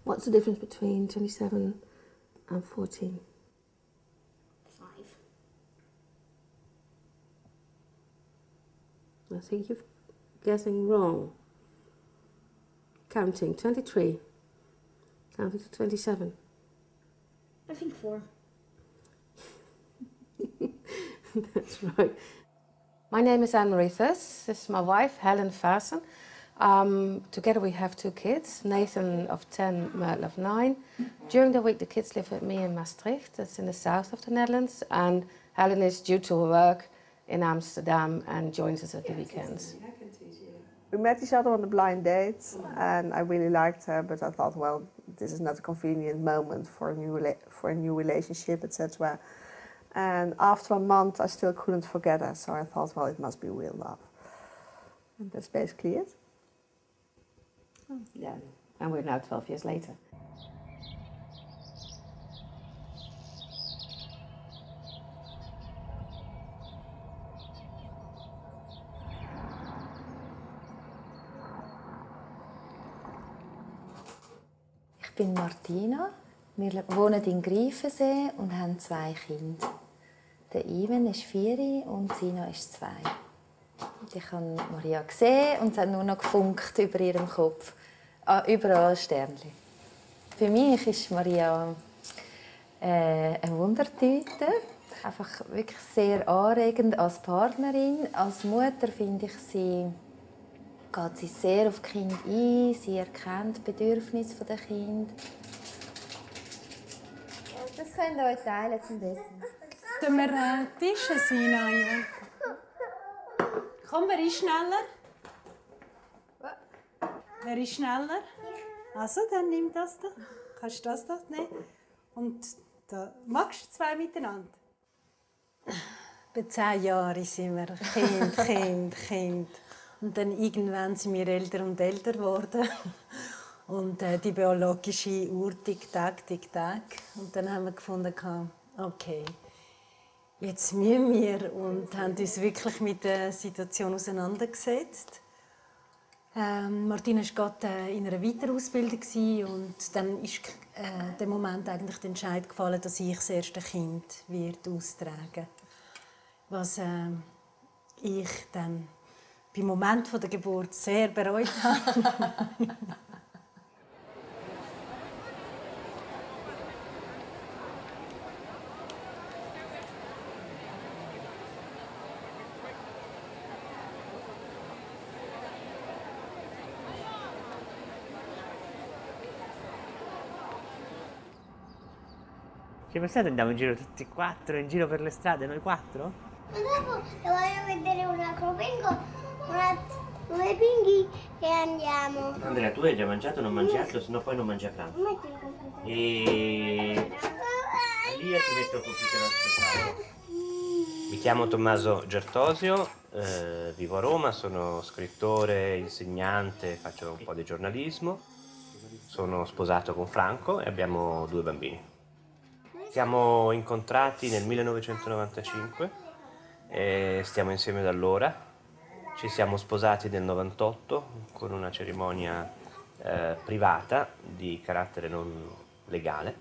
What's the difference between 27 and 14? 5. I think you're guessing wrong. Counting 23, counting to 27. I think 4. That's right. My name is Anne-Marie Thus. This is my wife, Helen Vaassen. Together we have 2 kids, Nathan of 10, Myrtle of 9. During the week the kids live with me in Maastricht, that's in the south of the Netherlands, and Helen is due to work in Amsterdam and joins us at the weekends. We met each other on a blind date and I really liked her, but I thought, well, this is not a convenient moment for a new relationship, etc. And after a month I still couldn't forget her, so I thought, well, it must be real love. And that's basically it. Yeah, and we're now 12 years later. Ich bin Martina. Wir wohnen in Greifensee und haben 2 Kinder. Der Ivan ist 4 und Sina ist 2. Ich habe Maria gesehen und es hat nur noch gefunkt über ihrem Kopf. Überall Sternchen. Für mich ist Maria eine Wundertüte. Einfach wirklich sehr anregend als Partnerin. Als Mutter finde ich geht sie sehr auf die Kinder ein. Sie erkennt die Bedürfnisse der Kinder. Das könnt ihr euch teilen zum Essen. Tun wir Tische sein? Komm, wer ist schneller? Wer ist schneller? Also, dann nimm das da. Kannst du das da nehmen? Und da magst du 2 miteinander? Bei 10 Jahren sind wir Kind. Und dann irgendwann sind wir älter und älter geworden. Und die biologische Uhr Tick-Tack. Und dann haben wir gefunden, okay, jetzt müssen wir, und haben uns wirklich mit der Situation auseinandergesetzt. Martina war gerade in einer Weiterausbildung und dann ist der Moment eigentlich der Entscheid gefallen, dass ich das erste Kind austragen werde. Was ich dann beim Moment der Geburt sehr bereut habe. Che pensate andiamo in giro tutti e 4, in giro per le strade, noi 4? E dopo voglio vedere un altro pingo, 2 pinghi e andiamo. Andrea, tu hai già mangiato, non mangi altro, sennò poi non mangi a pranzo. E lì ti metto il computer a aspettare. Mi chiamo Tommaso Gertosio, vivo a Roma, sono scrittore, insegnante, faccio un po' di giornalismo. Sono sposato con Franco e abbiamo 2 bambini. Siamo incontrati nel 1995 e stiamo insieme da allora. Ci siamo sposati nel 98 con una cerimonia privata di carattere non legale.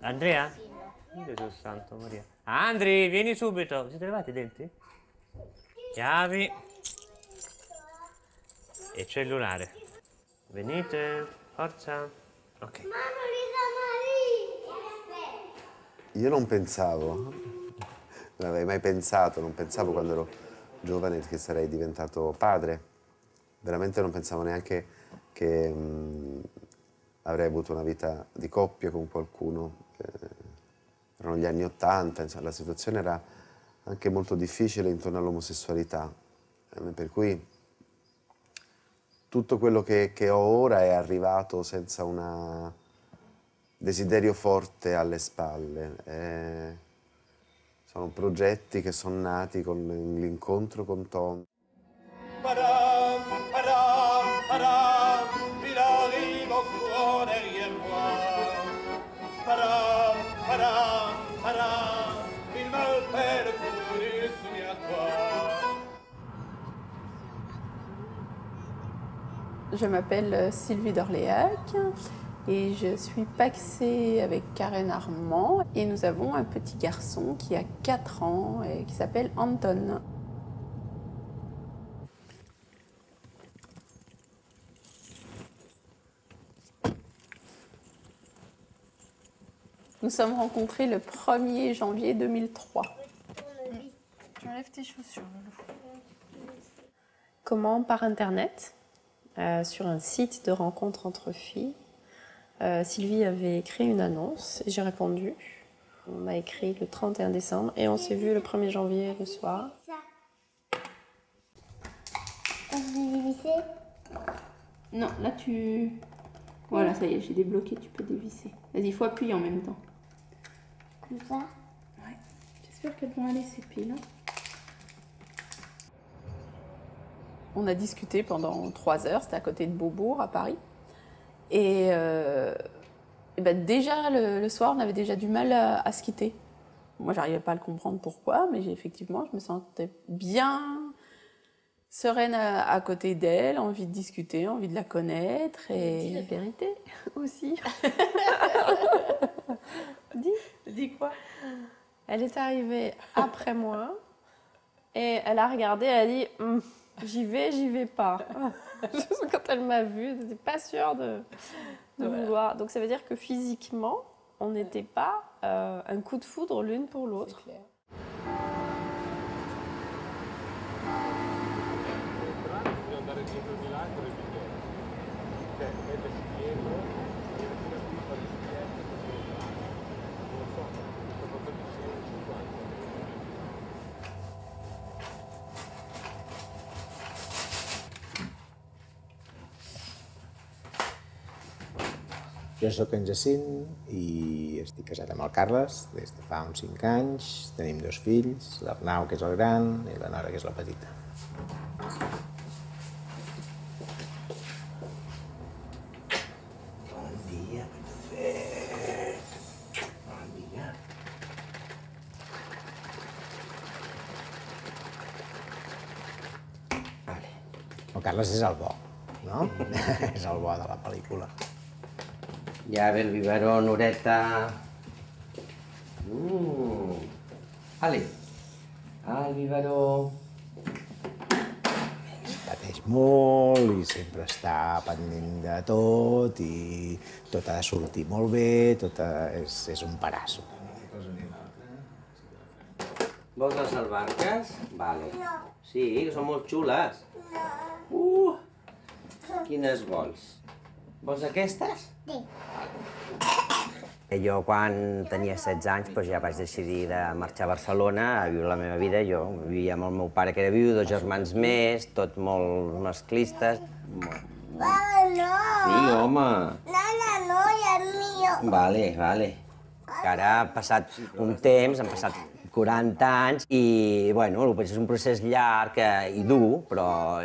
Andrea? Dio santo Maria. Andri, vieni subito. Siete levati i denti? Chiavi. E cellulare. Venite, forza. Ok. Io non pensavo, non avrei mai pensato, non pensavo quando ero giovane che sarei diventato padre. Veramente non pensavo neanche che avrei avuto una vita di coppia con qualcuno. Erano gli anni '80, insomma, la situazione era anche molto difficile intorno all'omosessualità, per cui tutto quello che ho ora è arrivato senza un desiderio forte alle spalle. Sono progetti che sono nati con l'incontro con Tom. Padam, padam, padam, il arrivo cuore derrière moi. Padam, padam, padam, il m'appelle pour lui, souviens-toi. Je m'appelle Sylvie d'Orléac et je suis pacsée avec Karen Armand. Et nous avons un petit garçon qui a 4 ans et qui s'appelle Anton. Nous sommes rencontrés le 1er janvier 2003. Tu enlèves tes chaussures, Loulou. Comment? Par Internet, sur un site de rencontre entre filles. Sylvie avait écrit une annonce et j'ai répondu. On a écrit le 31 décembre et on s'est vu le 1er janvier le soir. T'as dévissé? Non, là tu... Voilà, ça y est, j'ai débloqué, tu peux dévisser. Vas-y, il faut appuyer en même temps. Comme ça? Ouais. J'espère qu'elles vont aller ces piles. On a discuté pendant 3 heures, c'était à côté de Beaubourg, à Paris. Et ben déjà, le soir, on avait déjà du mal à se quitter. Moi, j'arrivais pas à le comprendre pourquoi, mais effectivement, je me sentais bien sereine à côté d'elle, envie de discuter, envie de la connaître. Et dis la vérité aussi. Dis quoi? Elle est arrivée après moi et elle a regardé, elle a dit j'y vais pas. Quand elle m'a vue, elle n'était pas sûre de vouloir. Donc ça veut dire que physiquement, on n'était pas un coup de foudre l'une pour l'autre. Jo sóc en Jacint i estic casat amb el Carles des de fa uns 5 anys. Tenim 2 fills, l'Arnau, que és el gran, i la Nora, que és la petita. Bon dia, perfecte. Bon dia. Vale. El Carles és el bo, no? És el bo de la pel·lícula. Ja ve el biberó, Noreta. Ale, al biberó. Pateix molt i sempre està pendent de tot i tot ha de sortir molt bé, és un parasso. Vols les albarques? Vale. Sí, que són molt xules. No. Quines vols? Vols aquestes? Sí. Jo, quan tenia 16 anys, doncs ja vaig decidir de marxar a Barcelona a viure la meva vida. Jo vivia amb el meu pare, que era viu, 2 germans més, tot molt masclistes. Papa, no. Sí, home. Nana, no, ja és mío. Vale. Que ara ha passat un temps, han passat 40 anys i, bueno, és un procés llarg i dur, però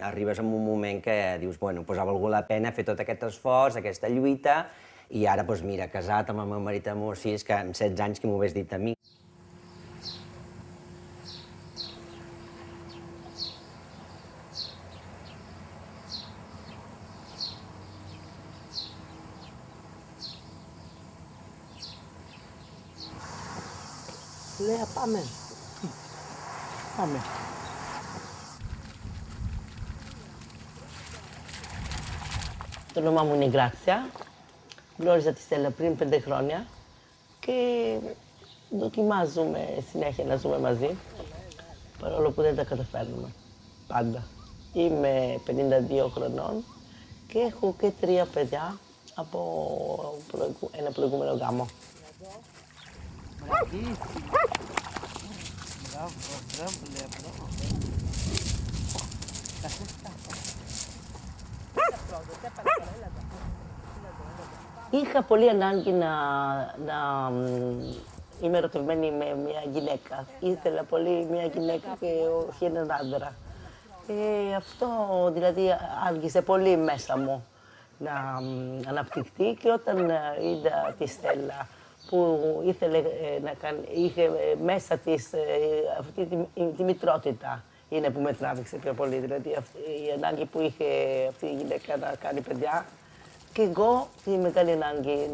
arribes a un moment que dius, bueno, doncs ha valgut la pena fer tot aquest esforç, aquesta lluita, i ara, doncs mira, casat amb el meu marit amb 6, que amb 16 anys que m'ho hagués dit a mi. Lea, πάμε. Πάμε. Το όνομά μου είναι Γκράξια. Γνώριζα τη Στέλλα πριν 5 χρόνια και δοκιμάζουμε συνέχεια να ζούμε μαζί, παρόλο που δεν τα καταφέρνουμε πάντα. Είμαι 52 χρονών και έχω και 3 παιδιά από ένα προηγούμενο γάμο. Είχα πολύ ανάγκη να είμαι ερωτευμένη με μια γυναίκα. Ήθελα πολύ μια γυναίκα και όχι έναν άντρα. Αυτό δηλαδή άργησε πολύ μέσα μου να αναπτυχθεί και όταν είδα τη Στέλλα που ήθελε να κάνει, είχε μέσα της αυτή τη μητρότητα. είναι που με τράβηξε πιο πολύ. Δηλαδή η ανάγκη που είχε αυτή η γυναίκα να κάνει παιδιά. Και εγώ η μεγάλη ανάγκη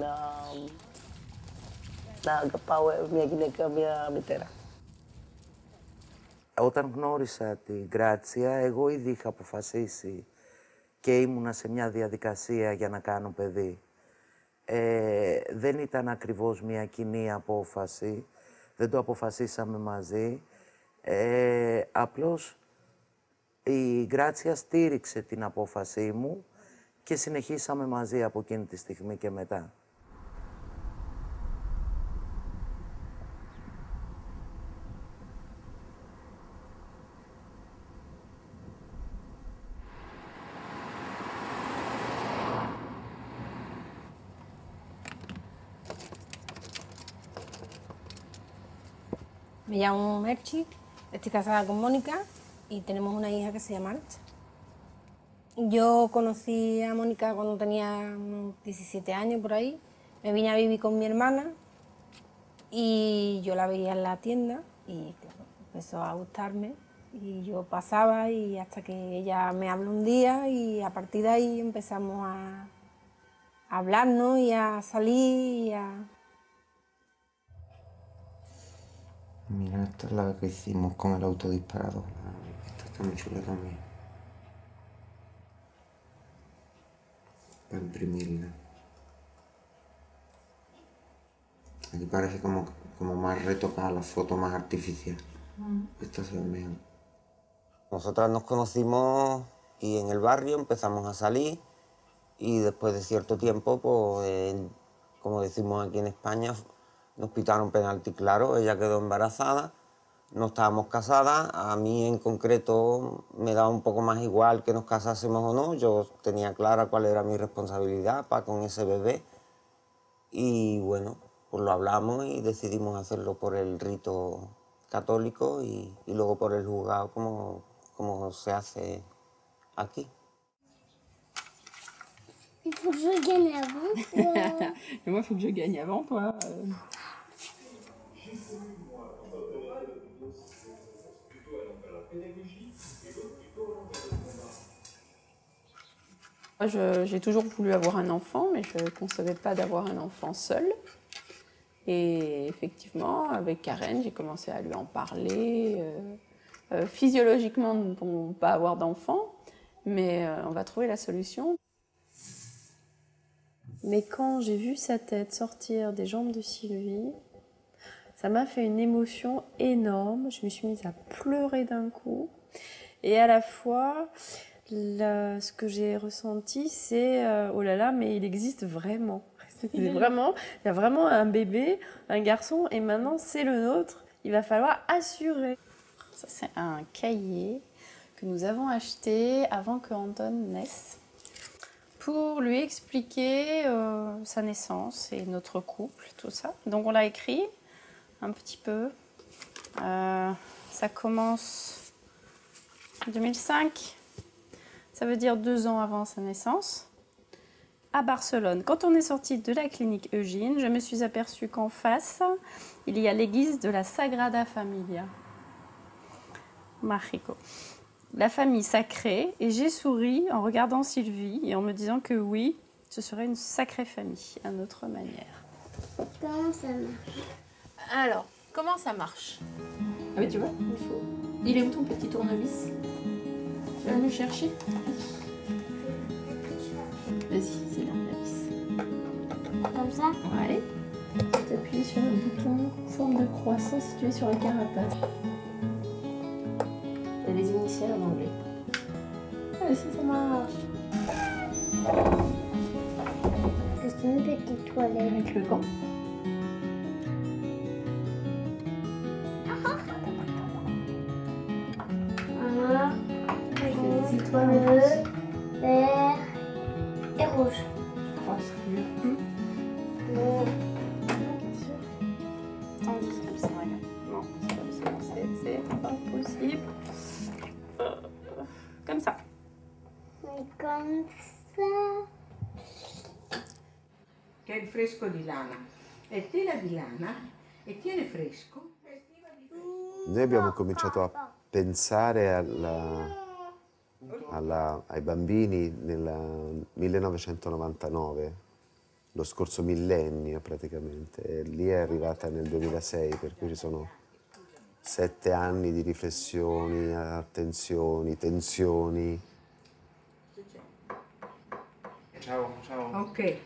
να αγαπάω μια γυναίκα, μια μητέρα. Όταν γνώρισα την Γκράτσια, εγώ ήδη είχα αποφασίσει και ήμουνα σε μια διαδικασία για να κάνω παιδί. Δεν ήταν ακριβώς μια κοινή απόφαση, δεν το αποφασίσαμε μαζί. Απλώς η Γκράτσια στήριξε την απόφασή μου και συνεχίσαμε μαζί από εκείνη τη στιγμή και μετά. Me llamo Merchi, estoy casada con Mónica y tenemos una hija que se llama Archa. Yo conocí a Mónica cuando tenía unos 17 años por ahí. Me vine a vivir con mi hermana y yo la veía en la tienda y claro, empezó a gustarme y yo pasaba y hasta que ella me habló un día y a partir de ahí empezamos a hablarnos y a salir y a... Mira, esta es la que hicimos con el autodisparador. Esta está muy chula también. Para imprimirla. Aquí parece como más retocada la foto, más artificial. Esta se ve mejor. Nosotras nos conocimos y en el barrio empezamos a salir y después de cierto tiempo, pues, como decimos aquí en España, nos pitaron penalti claro, ella quedó embarazada, no estábamos casadas, a mí en concreto me daba un poco más igual que nos casásemos o no, yo tenía clara cuál era mi responsabilidad para con ese bebé y bueno, pues lo hablamos y decidimos hacerlo por el rito católico y luego por el juzgado como se hace aquí. Il faut que je gagne avant toi. Et moi, il faut que je gagne avant toi. J'ai toujours voulu avoir un enfant, mais je ne concevais pas d'avoir un enfant seul. Et effectivement, avec Karen, j'ai commencé à lui en parler. Physiologiquement, nous ne pouvons pas avoir d'enfant, mais on va trouver la solution. Mais quand j'ai vu sa tête sortir des jambes de Sylvie, ça m'a fait une émotion énorme. Je me suis mise à pleurer d'un coup. Et à la fois, ce que j'ai ressenti, c'est oh là là, mais il existe vraiment. Vraiment, il y a vraiment un bébé, un garçon, et maintenant c'est le nôtre. Il va falloir assurer. Ça, c'est un cahier que nous avons acheté avant que Anton naisse, pour lui expliquer sa naissance et notre couple, tout ça. Donc on l'a écrit un petit peu. Ça commence en 2005. Ça veut dire 2 ans avant sa naissance. À Barcelone. Quand on est sorti de la clinique Eugène, je me suis aperçue qu'en face, il y a l'église de la Sagrada Familia. Mágico. La famille sacrée, et j'ai souri en regardant Sylvie et en me disant que oui, ce serait une sacrée famille, à notre manière. Comment ça marche? Alors, comment ça marche? Ah oui, tu vois, il faut... Il est où ton petit tournevis? Tu vas me chercher? Vas-y, c'est bien, la vis. Comme ça? Ouais. Tu appuies sur le bouton forme de croissant situé sur la carapace. Il y a les initiales en anglais. Allez, si ça marche. C'est une petite toilette. Avec le gant. Des étoiles bleues, vert et rouge. Oh, c'est mieux. Tandis comme ça, regarde. Non, c'est comme ça, c'est pas possible. Comme ça. Mais comme ça. Che è il fresco di lana. È tela di lana e tiene fresco. Noi abbiamo cominciato pensare ai bambini nel 1999, lo scorso millennio praticamente, e lì è arrivata nel 2006, per cui ci sono 7 anni di riflessioni, attenzioni, tensioni. Ciao, ciao. Ok,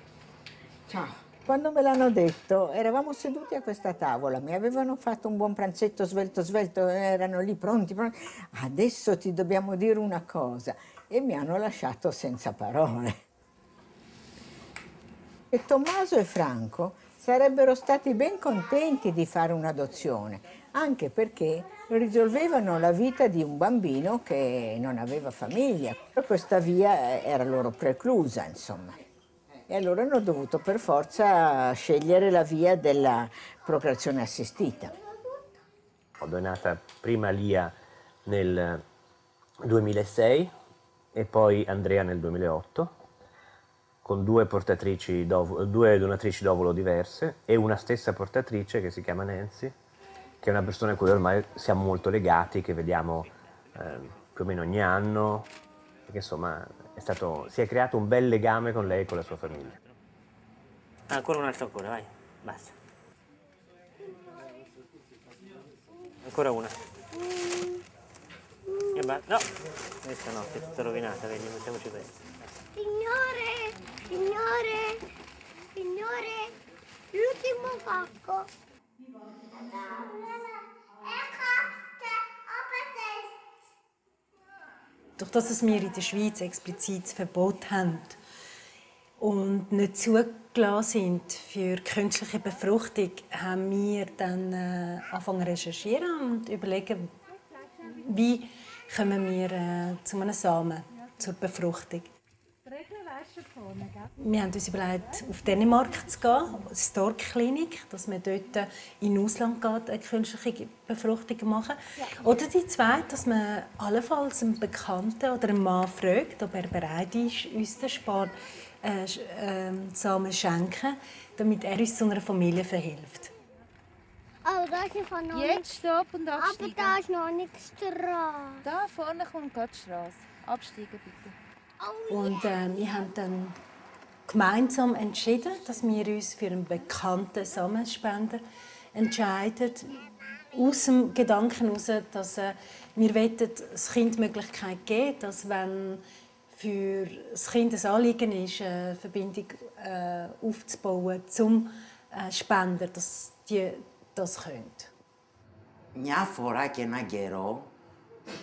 ciao. Quando me l'hanno detto, eravamo seduti a questa tavola, mi avevano fatto un buon pranzetto svelto, erano lì pronti. Adesso ti dobbiamo dire una cosa. E mi hanno lasciato senza parole. E Tommaso e Franco sarebbero stati ben contenti di fare un'adozione, anche perché risolvevano la vita di un bambino che non aveva famiglia. Questa via era loro preclusa, insomma. E allora hanno dovuto per forza scegliere la via della procreazione assistita. È nata prima Lia nel 2006 e poi Andrea nel 2008, con due donatrici d'ovulo diverse e una stessa portatrice che si chiama Nancy, che è una persona a cui ormai siamo molto legati, che vediamo più o meno ogni anno, perché insomma si è creato un bel legame con lei e con la sua famiglia. Ancora un altro ancora, vai, basta. Ancora una. E basta. No, questa no, che è tutta rovinata, vedi, mettiamoci questa. Signore, l'ultimo pacco. Durch das wir in der Schweiz explizit das Verbot haben und nicht zugelassen sind für künstliche Befruchtung, haben wir dann angefangen zu recherchieren und überlegen, wie kommen wir zu einem Samen, zur Befruchtung. Wir haben uns überlegt, auf Dänemark zu gehen, die Stork-Klinik, dass man dort in den Ausland geht, eine künstliche Befruchtung machen. Oder die zweite, dass man allenfalls einen Bekannten oder einen Mann fragt, ob er bereit ist, uns den Samen zu schenken, damit er uns zu einer Familie verhilft. Oh, da ist von noch Jetzt stopp und absteigen. Aber da ist noch nicht Straße. Da vorne kommt gerade die Straße. Absteigen bitte. Und wir haben dann gemeinsam entschieden, dass wir uns für einen bekannten Samenspender entscheiden. Aus dem Gedanken heraus, dass wir wollen, das Kind die Möglichkeit geben, dass wenn für das Kind ein Anliegen ist, eine Verbindung aufzubauen zum Spender, dass die das können. Μια φορά και έναν καιρό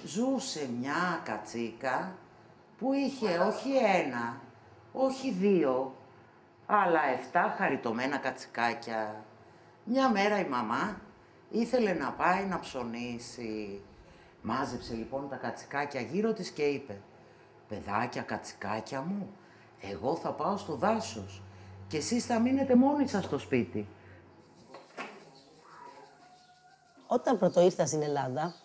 ζούσε μια κατσίκα που είχε όχι ένα, όχι δύο, αλλά 7 χαριτωμένα κατσικάκια. Μια μέρα η μαμά ήθελε να πάει να ψωνίσει. Μάζεψε λοιπόν τα κατσικάκια γύρω της και είπε «Παιδάκια, κατσικάκια μου, εγώ θα πάω στο δάσος και εσείς θα μείνετε μόνοι σας στο σπίτι». Όταν πρωτοήρθα στην Ελλάδα,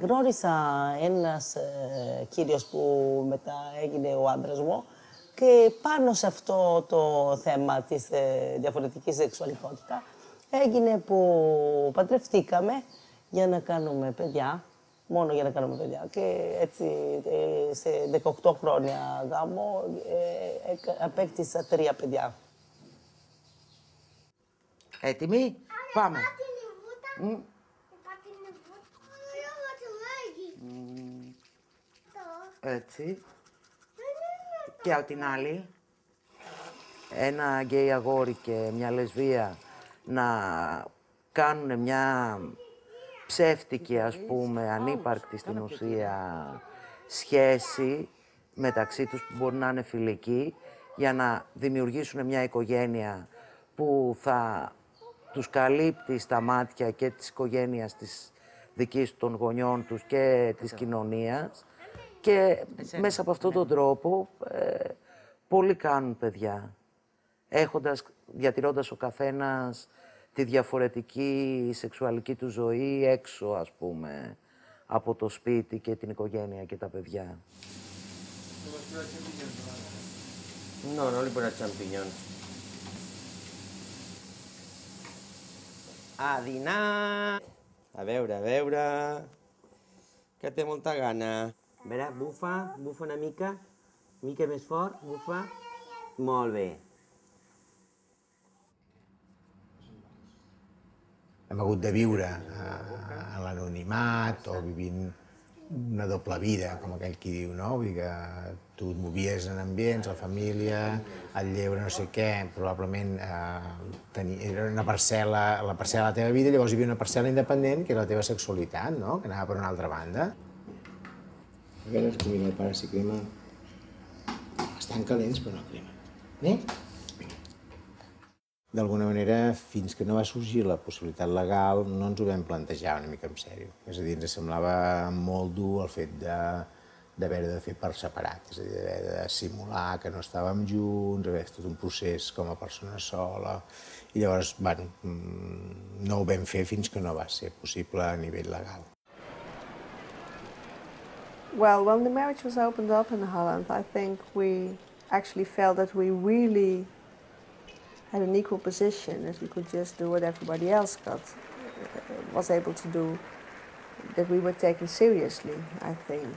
γνώρισα ένας κύριος που μετά έγινε ο άντρας μου και πάνω σε αυτό το θέμα της διαφορετικής σεξουαλικότητας έγινε που παντρευτήκαμε για να κάνουμε παιδιά, μόνο για να κάνουμε παιδιά. Και έτσι σε 18 χρόνια γάμο απέκτησα 3 παιδιά. Έτοιμοι, πάμε. Έτσι. Και από την άλλη, ένα γκέι αγόρι και μια λεσβία να κάνουν μια ψεύτικη, ας πούμε, ανύπαρκτη στην ουσία σχέση μεταξύ τους που μπορεί να είναι φιλική για να δημιουργήσουν μια οικογένεια που θα τους καλύπτει στα μάτια και της οικογένειας της δικής των γονιών τους και της κοινωνίας και μέσα από αυτόν τον τρόπο πολλοί κάνουν παιδιά, διατηρώντας ο καθένας τη διαφορετική σεξουαλική του ζωή έξω, ας πούμε, από το σπίτι και την οικογένεια και τα παιδιά. No, no le pone champiñón. A dinar. A veure, a veure... que té molta gana. A veure, bufa una mica més fort, bufa. Molt bé. Hem hagut de viure a l'anonimat o vivint una doble vida, com aquell qui diu, no? Vull dir que tu et movies en ambients, la família, el lleure, no sé què, probablement era una parcel·la, la parcel·la de la teva vida, llavors hi havia una parcel·la independent, que era la teva sexualitat, no? Que anava per una altra banda. A veure, és que mira, el pare s'hi crema. Estan calents, però no cremen. D'alguna manera, fins que no va sorgir la possibilitat legal, no ens ho vam plantejar una mica en sèrio. És a dir, ens semblava molt dur el fet d'haver de fer per separat, és a dir, d'haver de simular que no estàvem junts, haver fet tot un procés com a persona sola. I llavors, bueno, no ho vam fer fins que no va ser possible a nivell legal. Well, when the marriage was opened up in Holland, I think we actually felt that we really had an equal position, that we could just do what everybody else was able to do, that we were taken seriously, I think.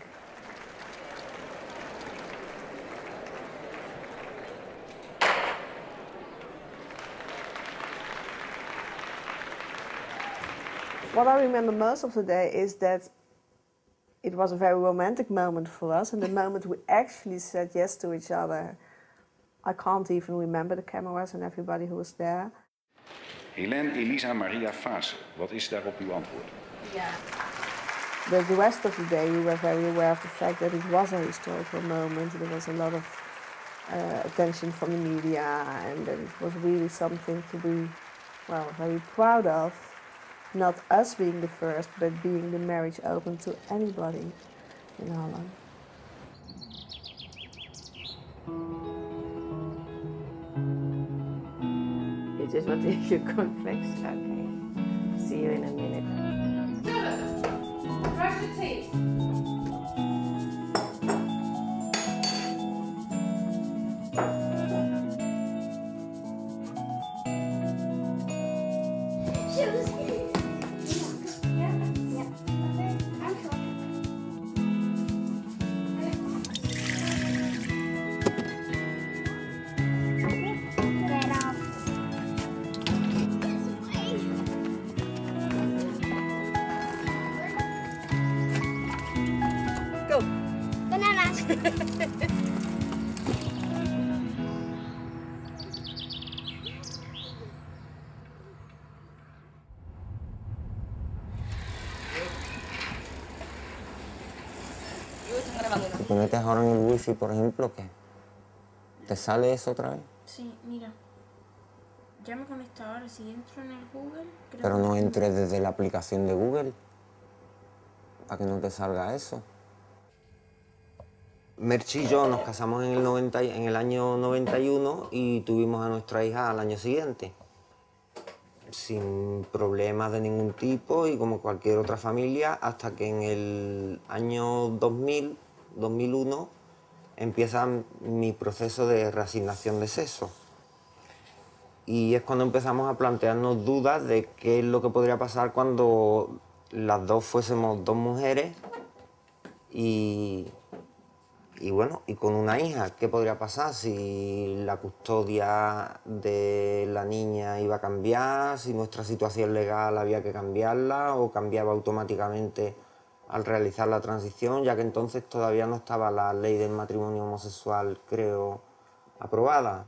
What I remember most of the day is that it was a very romantic moment for us, and the moment we actually said yes to each other. I can't even remember the cameras and everybody who was there. Helene Elisa Maria Faassen, wat is daarop uw antwoord? Yeah. But the rest of the day we were very aware of the fact that it was a historical moment. There was a lot of attention from the media, and that it was really something to be, well, very proud of. Not us being the first, but being the marriage open to anybody in Holland. You just want to eat your cornflakes? Okay. See you in a minute. Brush your teeth. Bananas. ¿Te metes ahora en el wifi, por ejemplo, qué? ¿Te sale eso otra vez? Sí, mira. Ya me conecto ahora. Si entro en el Google... Pero no entres desde la aplicación de Google, para que no te salga eso. Merchi y yo nos casamos en el año 91 y tuvimos a nuestra hija al año siguiente. Sin problemas de ningún tipo y como cualquier otra familia, hasta que en el año 2001, empieza mi proceso de reasignación de sexo. Y es cuando empezamos a plantearnos dudas de qué es lo que podría pasar cuando las dos fuésemos dos mujeres y bueno, y con una hija. ¿Qué podría pasar si la custodia de la niña iba a cambiar, si nuestra situación legal había que cambiarla o cambiaba automáticamente al realizar la transición, ya que entonces todavía no estaba la ley del matrimonio homosexual, creo, aprobada?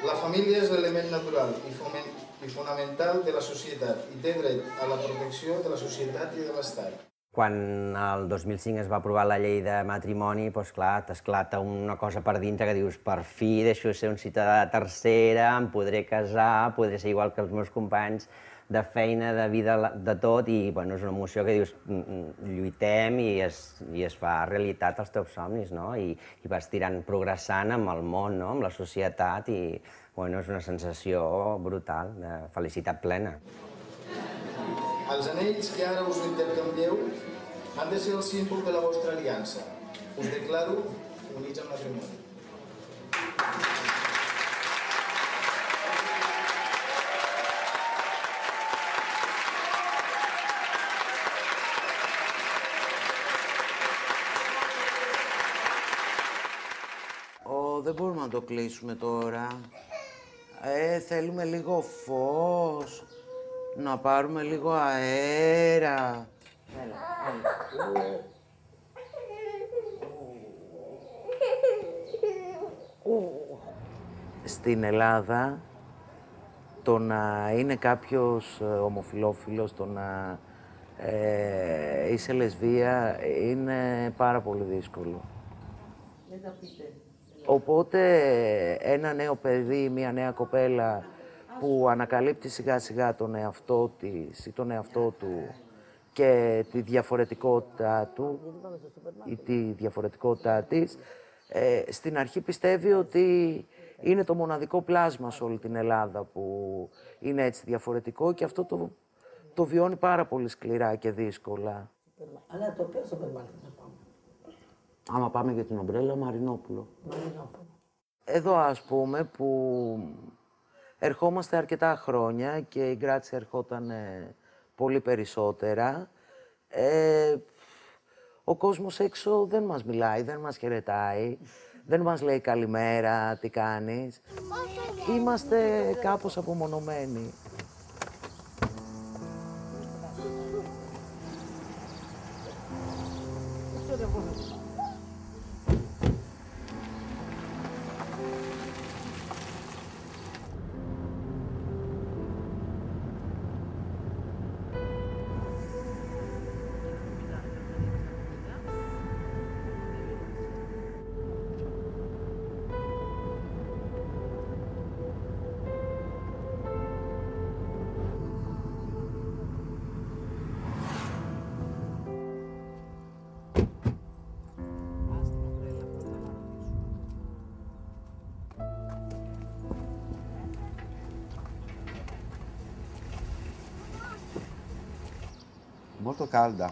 La família és l'element natural i fonamental de la societat i té dret a la protecció de la societat i de l'Estat. Quan el 2005 es va aprovar la llei de matrimoni, doncs clar, t'esclata una cosa per dintre que dius, per fi deixo de ser un ciutadà de tercera, em podré casar, podré ser igual que els meus companys de feina, de vida, de tot, i bueno, és una emoció que dius, lluitem i es fa realitat els teus somnis, no? I vas tirant, progressant amb el món, no? Amb la societat, i bueno, és una sensació brutal, de felicitat plena. Els anells que ara us intercanvieu han de ser el símbol de la vostra aliança. Us declaro units en matrimoni. το κλείσουμε τώρα. Θέλουμε λίγο φως. Να πάρουμε λίγο αέρα. Στην Ελλάδα, το να είναι κάποιος ομοφυλόφιλος, το να είσαι λεσβία, είναι πάρα πολύ δύσκολο. Οπότε ένα νέο παιδί, μια νέα κοπέλα που ανακαλύπτει σιγά σιγά τον εαυτό της ή τον εαυτό του και τη διαφορετικότητά του ή τη διαφορετικότητά της, στην αρχή πιστεύει ότι είναι το μοναδικό πλάσμα σε όλη την Ελλάδα που είναι έτσι διαφορετικό και αυτό το βιώνει πάρα πολύ σκληρά και δύσκολα. Αλλά το οποίο σούπερ μάρκετ να πάμε. Άμα πάμε για την ομπρέλα, Μαρινόπουλο. Εδώ, ας πούμε, που ερχόμαστε αρκετά χρόνια και η Γκράτσια ερχόταν πολύ περισσότερα, ο κόσμος έξω δεν μας μιλάει, δεν μας χαιρετάει, δεν μας λέει καλημέρα, τι κάνεις. Είμαστε κάπως απομονωμένοι. Molto calda.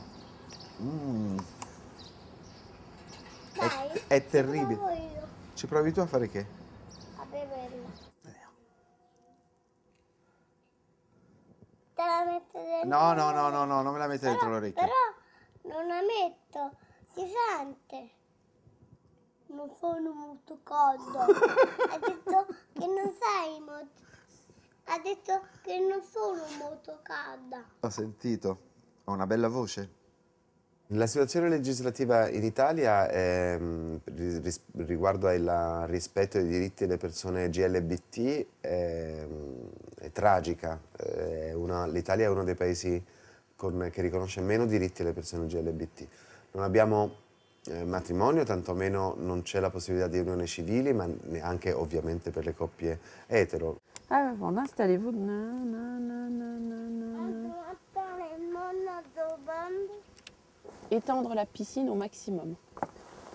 È terribile. Ci provi tu a fare che? A beverla. Te la metto dentro? No, non me la mettere dentro l'orecchio. Però non la metto, si sente. Non sono molto caldo. Ha detto che non sei molto... Ha detto che non sono molto calda. Ho sentito. Ho una bella voce. La situazione legislativa in Italia riguardo al rispetto dei diritti delle persone GLBT è tragica. L'Italia è uno dei paesi che riconosce meno diritti alle persone LGBT. Non abbiamo matrimonio, tantomeno non c'è la possibilità di unioni civili, ma neanche ovviamente per le coppie etero. Ah, bon, installez-vous. Étendre la piscine au maximum.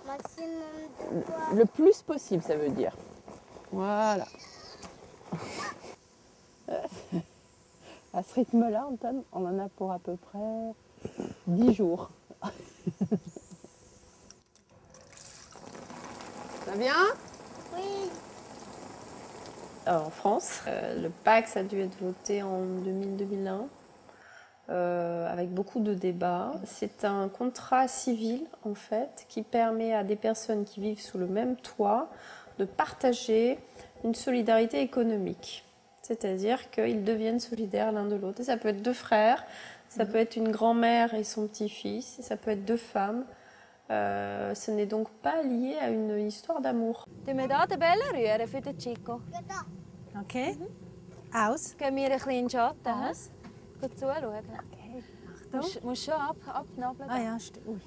Maximum de quoi? Le plus possible, ça veut dire. Voilà. À ce rythme-là, Anton, on en a pour à peu près 10 jours. Ça va bien? Oui. En France, le Pacs a dû être voté en 2000-2001. Avec beaucoup de débats. C'est un contrat civil, en fait, qui permet à des personnes qui vivent sous le même toit de partager une solidarité économique. C'est-à-dire qu'ils deviennent solidaires l'un de l'autre. Et ça peut être deux frères, ça peut être une grand-mère et son petit-fils, ça peut être deux femmes. Ce n'est donc pas lié à une histoire d'amour. Doen we da den Bellen rühren für den Chico? Okay. Aus. Gehen wir ein bisschen in den Schatten. Aus. Gut zuschauen. Okay. Musst schon abnabeln. Ah ja, stimmt.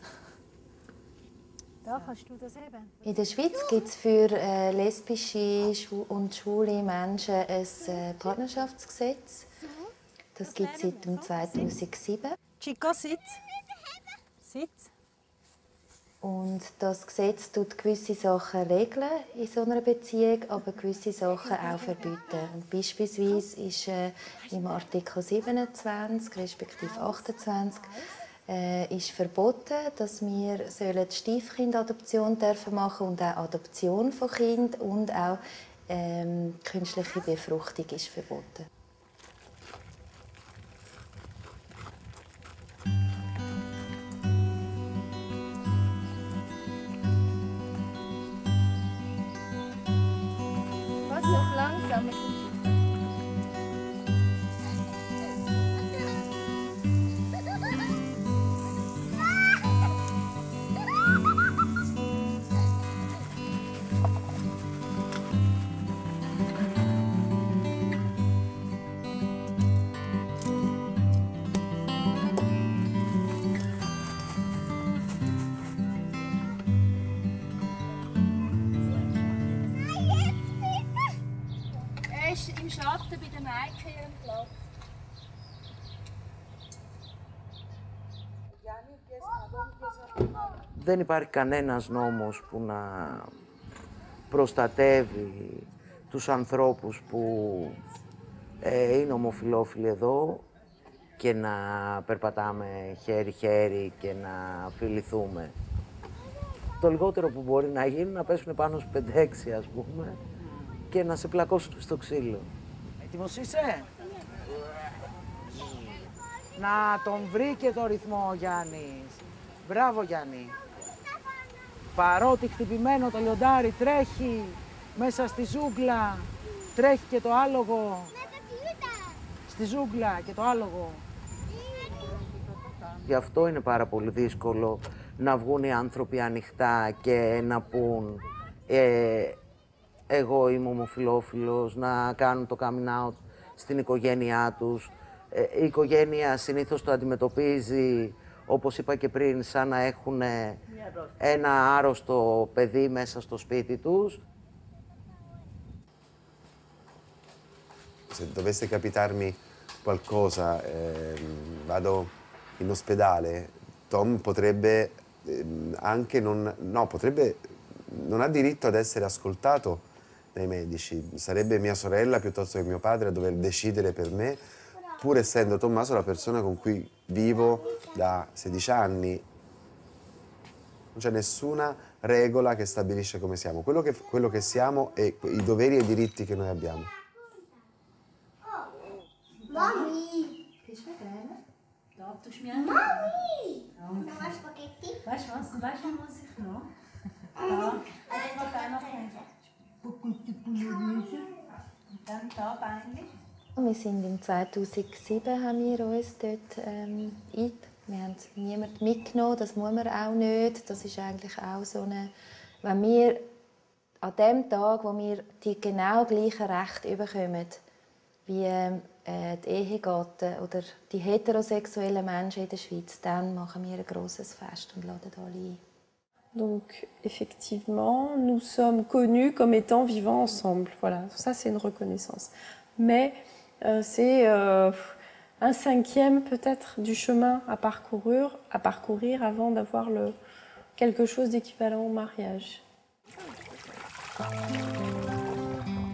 Da kannst du das eben. In der Schweiz gibt es für lesbische und schwule Menschen ein Partnerschaftsgesetz. Das gibt es seit 2007. Chico, sitz. Sitz. Und das Gesetz tut gewisse Sachen regeln in so einer Beziehung, aber gewisse Sachen auch verbieten. Und beispielsweise ist im Artikel 27 respektive 28 ist verboten, dass wir die Stiefkindadoption machen und auch Adoption von Kindern und auch künstliche Befruchtung ist verboten. langsam mit dem im Schatten bei der Maike ihren Platz. Δεν υπάρχει κανένας νόμος που να προστατεύει τους ανθρώπους που είναι ομοφυλόφιλοι εδώ και να περπατάμε χέρι-χέρι και να φιληθούμε. Το λιγότερο που μπορεί να γίνει να πέσουν πάνω στους 5-6, ας πούμε, και να σε πλακώσουν στο ξύλο. Έτοιμος είσαι? Να τον βρήκε το ρυθμό ο Γιάννης. Μπράβο Γιάννη. Παρότι χτυπημένο το λιοντάρι τρέχει μέσα στη ζούγκλα, τρέχει και το άλογο. Στη ζούγκλα και το άλογο. Γι' αυτό είναι πάρα πολύ δύσκολο να βγουν οι άνθρωποι ανοιχτά και να πούν εγώ είμαι ομοφυλόφιλος, να κάνουν το coming out στην οικογένειά τους. Η οικογένεια συνήθως το αντιμετωπίζει, όπως είπα και πριν, σαν να έχουν ένα άρρωστο παιδί μέσα στο σπίτι τους. Se dovesse capitarmi qualcosa, vado in ospedale, Tom potrebbe anche non ha diritto ad essere ascoltato dai medici. Sarebbe mia sorella piuttosto che mio padre a dover decidere per me, pur essendo Tommaso la persona con cui vivo da 16 anni. Non c'è nessuna regola che stabilisce come siamo. Quello che siamo e i doveri e i diritti che noi abbiamo. Mami! Queres ver creme? Da, tust du mir Mami! Noch Spaghetti? Weißt du was ich noch? Da, jetzt noch einmal Spaghetti Bolognese und dann da Beinchen. Wir sind im 2007 haben wir uns dort wir haben niemanden mitgenommen, das muss man auch nicht. Das ist eigentlich auch so eine... Wenn wir an dem Tag, wo wir die genau gleichen Rechte bekommen, wie die Ehegatten oder die heterosexuellen Menschen in der Schweiz, dann machen wir ein grosses Fest und laden alle ein. Donc, effectivement, nous sommes connus comme étant vivants ensemble. Voilà, ça c'est une reconnaissance. Mais c'est un cinquième peut-être du chemin à parcourir avant d'avoir quelque chose d'équivalent au mariage.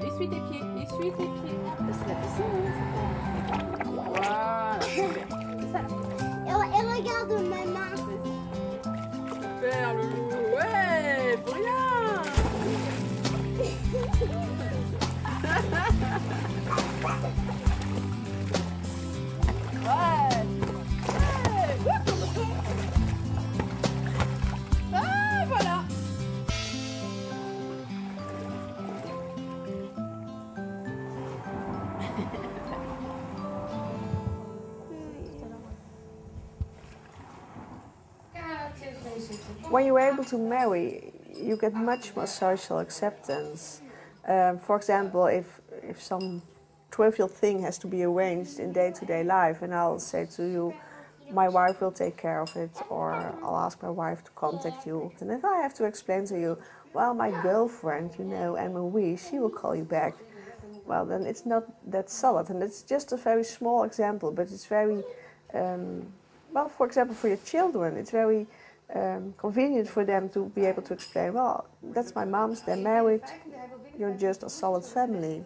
Essuie tes pieds, essuie tes pieds. C'est la piscine. Voilà, super. C'est ça. Et regarde ma main. Super, loulou. Ouais, pour rien. Ah, voilà. When you're able to marry, you get much more social acceptance. For example, if some trivial thing has to be arranged in day-to-day life, and I'll say to you, my wife will take care of it, or I'll ask my wife to contact you. And if I have to explain to you, well, my girlfriend, you know, Anne-Marie, she will call you back. Well, then it's not that solid, and it's just a very small example, but it's very, well, for example, for your children, it's very convenient for them to be able to explain, well, that's my mom's, they're married, you're just a solid family.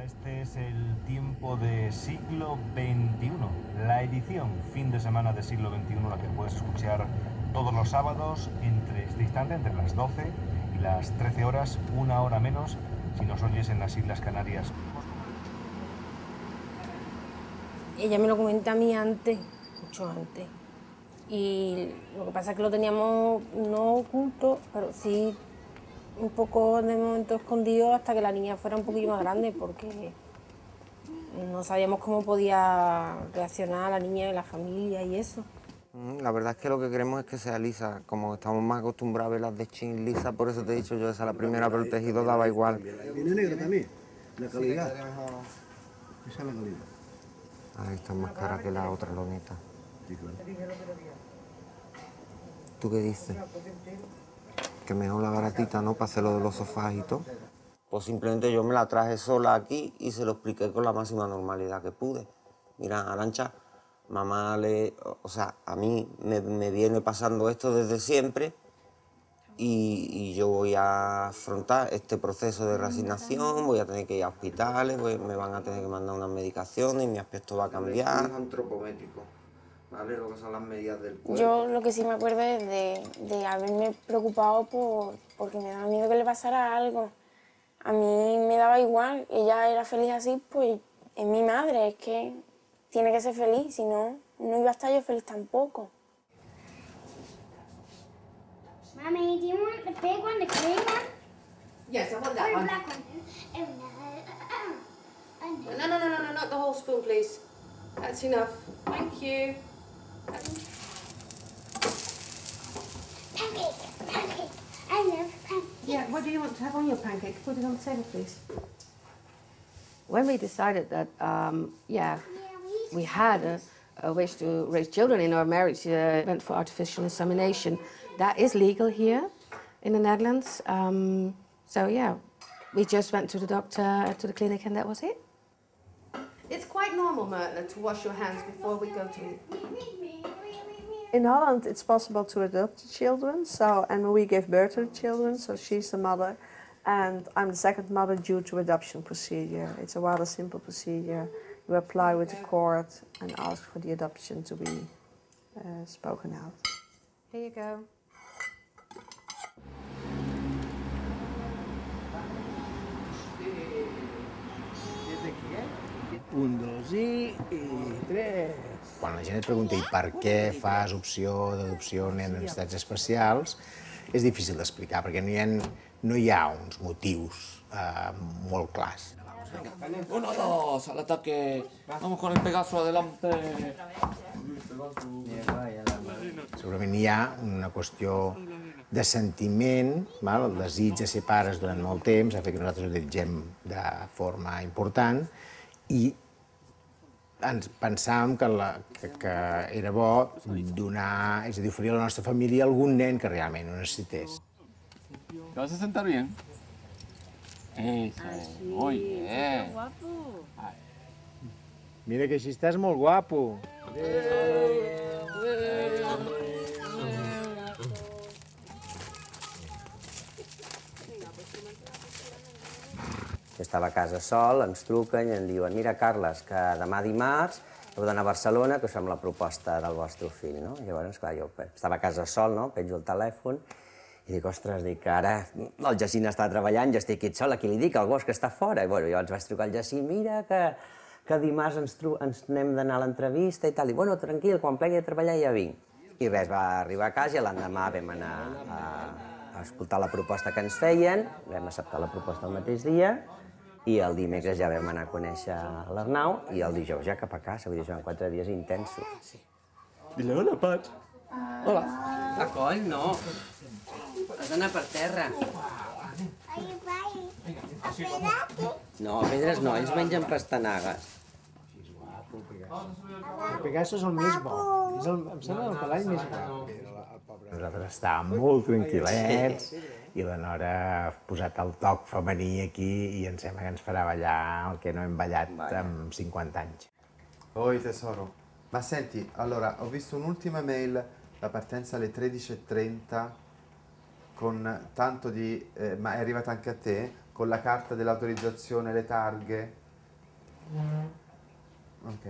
Este es el tiempo de siglo XXI, la edición fin de semana de siglo XXI, la que puedes escuchar todos los sábados entre este instante, entre las 12 y las 13 horas, una hora menos, si nos oyes en las Islas Canarias. Ella me lo comenta a mí antes, mucho antes. Y lo que pasa es que lo teníamos no oculto, pero sí un poco de momento escondido hasta que la niña fuera un poquillo más grande, porque no sabíamos cómo podía reaccionar la niña y la familia y eso. La verdad es que lo que queremos es que sea lisa, como estamos más acostumbrados a ver las de chin lisa, por eso te he dicho yo, esa la primera, pero el tejido daba igual. Viene negra también, la calidad. Esa es la calidad. Ahí está más cara que la otra loneta. Sí, claro. ¿Tú qué dices? Que mejor la baratita, ¿no? Para hacer lo de los sofás y todo. Pues simplemente yo me la traje sola aquí y se lo expliqué con la máxima normalidad que pude. Mira, Arantxa, mamá a mí me viene pasando esto desde siempre y yo voy a afrontar este proceso de reasignación, voy a tener que ir a hospitales, me van a tener que mandar unas medicaciones y mi aspecto va a cambiar. Es antropométrico, ¿vale? Lo que son las medidas del cuerpo. Yo lo que sí me acuerdo es de haberme preocupado porque me daba miedo que le pasara algo. A mí me daba igual, ella era feliz así, pues es mi madre, es que tiene que ser feliz, si no, no iba a estar yo feliz tampoco. Mommy, do you want the big one, the green one? Yes, I want Or that the one. black one? No, not the whole spoon, please. That's enough. Thank you. Pancake. I love pancakes. Yeah, what do you want to have on your pancake? Put it on the table, please. When we decided that, we had a wish to raise children in our marriage, went for artificial insemination. That is legal here in the Netherlands. We just went to the doctor, to the clinic, and that was it. It's quite normal, Mertler, to wash your hands before we go to eat. In Holland, it's possible to adopt children, and we gave birth to the children, so she's the mother, and I'm the second mother due to adoption procedure. It's a rather simple procedure. You apply with the court and ask for the adoption to be spoken out. Here you go. Un, dos i tres. Quan la gent et pregunta i per què fas opció d'adopció en necessitats especials, és difícil d'explicar, perquè no hi ha uns motius molt clars. Uno, dos, al ataque. Vamos con el Pegaso adelante. Segurament hi ha una qüestió de sentiment, el desig de ser pares durant molt temps, ha fet que nosaltres ho desitgem de forma important, i ens pensàvem que era bo donar, és a dir, oferir a la nostra família algun nen que realment ho necessités. ¿Te vas a sentar bien? Eso, muy bien. Mira que així estàs molt guapo. Estava a casa sol, ens truquen i ens diuen mira, Carles, que demà dimarts heu d'anar a Barcelona, que us fem la proposta del vostre fill, no? Llavors, clar, jo estava a casa sol, no? Penjo el telèfon i dic, ostres, que ara el Jacint està treballant, jo estic aquí sol, a qui li dic? El Bosch està fora. I bueno, jo els vaig trucar al Jacint, mira, que dimarts ens n'hem d'anar a l'entrevista i tal. I bueno, tranquil, quan plegui a treballar ja vinc. I res, va arribar a casa i l'endemà vam anar a escoltar la proposta que ens feien, vam acceptar la proposta el mateix dia, i el dimecres ja vam anar a conèixer l'Arnau i el dijous ja cap a casa, vull dir, són 4 dies intensos. Dile hola, Pat. Hola. A coll, no. Has d'anar per terra. No, pedres no, ells mengen pastanagues. El Pegaso és el més bo, em sembla el cavall més bo. Nosaltres estàvem molt tranquil·lets i la Nora ha posat el toc femení aquí i em sembla que ens farà ballar el que no hem ballat en 50 anys. Oi tesoro, ma senti, allora ho visto un'ultima mail, la partenza alle 13:30 con tanto di... ma è arrivata anche a te? Con la carta dell'autorizzazione, le targhe? Ok.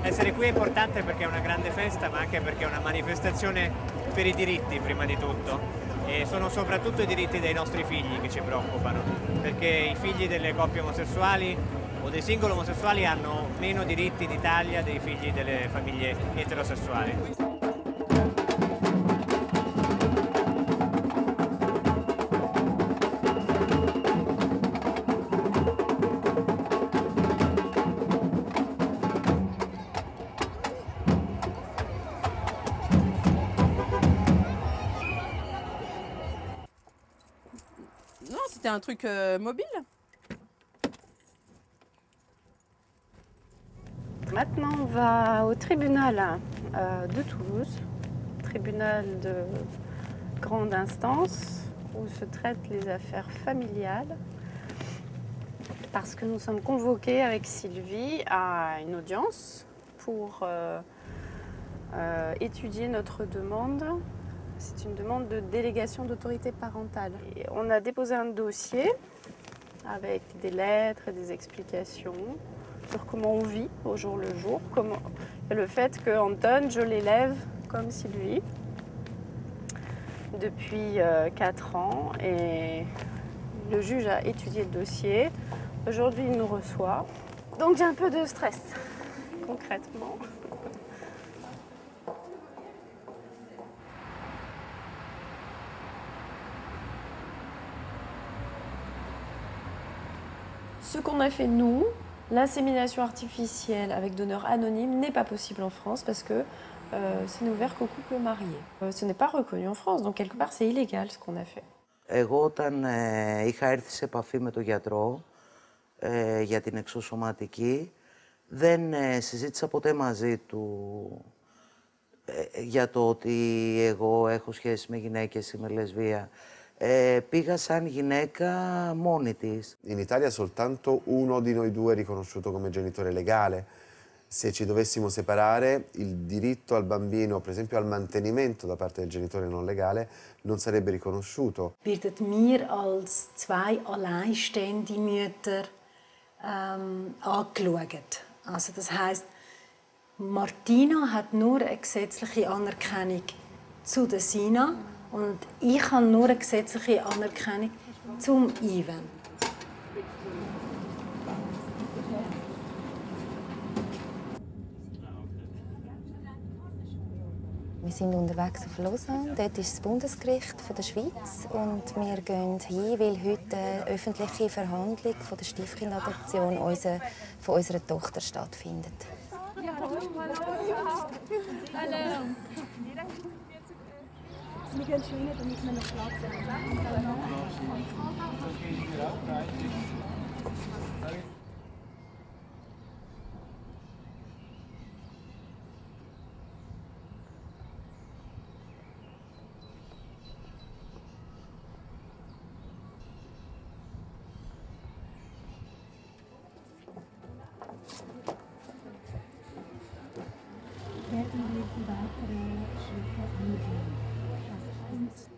Essere qui è importante perché è una grande festa, ma anche perché è una manifestazione per i diritti prima di tutto, e sono soprattutto i diritti dei nostri figli che ci preoccupano, perché i figli delle coppie omosessuali o dei singoli omosessuali hanno meno diritti in Italia dei figli delle famiglie eterosessuali. Non, c'était un truc mobile. Maintenant, on va au tribunal de Toulouse, tribunal de grande instance, où se traitent les affaires familiales, parce que nous sommes convoqués avec Sylvie à une audience pour étudier notre demande. C'est une demande de délégation d'autorité parentale. Et on a déposé un dossier avec des lettres et des explications sur comment on vit au jour le jour, et le fait que Anton, je l'élève comme Sylvie depuis 4 ans, et le juge a étudié le dossier. Aujourd'hui, il nous reçoit. Donc j'ai un peu de stress, concrètement. Ce qu'on a fait nous, l'insémination artificielle avec donneur anonyme n'est pas possible en France parce que ce n'est ouvert qu'aux couples mariés. Ce n'est pas reconnu en France, donc quelque part c'est illégal ce qu'on a fait. Εγώ όταν είχα έρθει σε επαφή με τον γιατρό για την εξωσωματική, δεν συζήτησα ποτέ μαζί του για το ότι εγώ έχω σχέση με γυναίκες, είμαι λεσβία. Πήγα σαν γυναίκα μόνη της. In Italia soltanto uno di noi due è riconosciuto come genitore legale. Se ci dovessimo separare, il diritto al bambino, per esempio al mantenimento da parte del genitore non legale, non sarebbe riconosciuto. Werden wir als zwei alleinstehende Mütter angeschaut. Also das heisst, Martina hat nur eine gesetzliche Anerkennung zu der Sina und ich habe nur eine gesetzliche Anerkennung zum Ivan. Wir sind unterwegs auf Lausanne. Dort ist das Bundesgericht von der Schweiz. Und wir gehen hin, weil heute eine öffentliche Verhandlung von der Stiefkindadoption von unserer Tochter stattfindet. Wir gehen schwingen, damit wir noch Platz haben.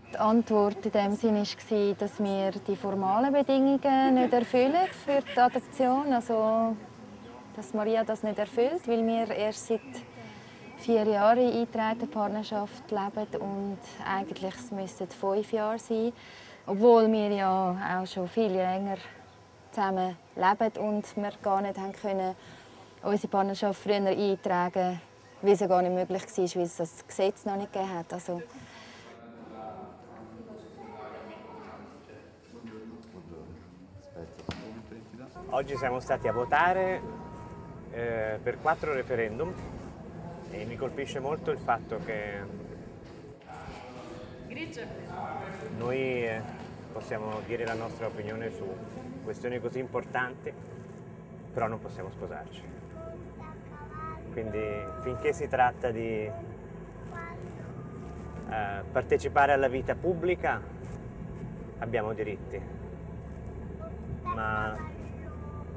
Die Antwort in dem Sinne war, dass wir die formalen Bedingungen nicht erfüllen für die Adoption. Also, dass Maria das nicht erfüllt, weil wir erst seit 4 Jahren in eingetragenen Partnerschaft leben und eigentlich müssten es 5 Jahre sein. Obwohl wir ja auch schon viel länger zusammen leben und wir gar nicht haben können unsere Partnerschaft früher eintragen, weil es ja gar nicht möglich war, weil es das Gesetz noch nicht gegeben hat. Also, Oggi siamo stati a votare per 4 referendum e mi colpisce molto il fatto che noi possiamo dire la nostra opinione su questioni così importanti, però non possiamo sposarci. Quindi finché si tratta di partecipare alla vita pubblica abbiamo diritti, ma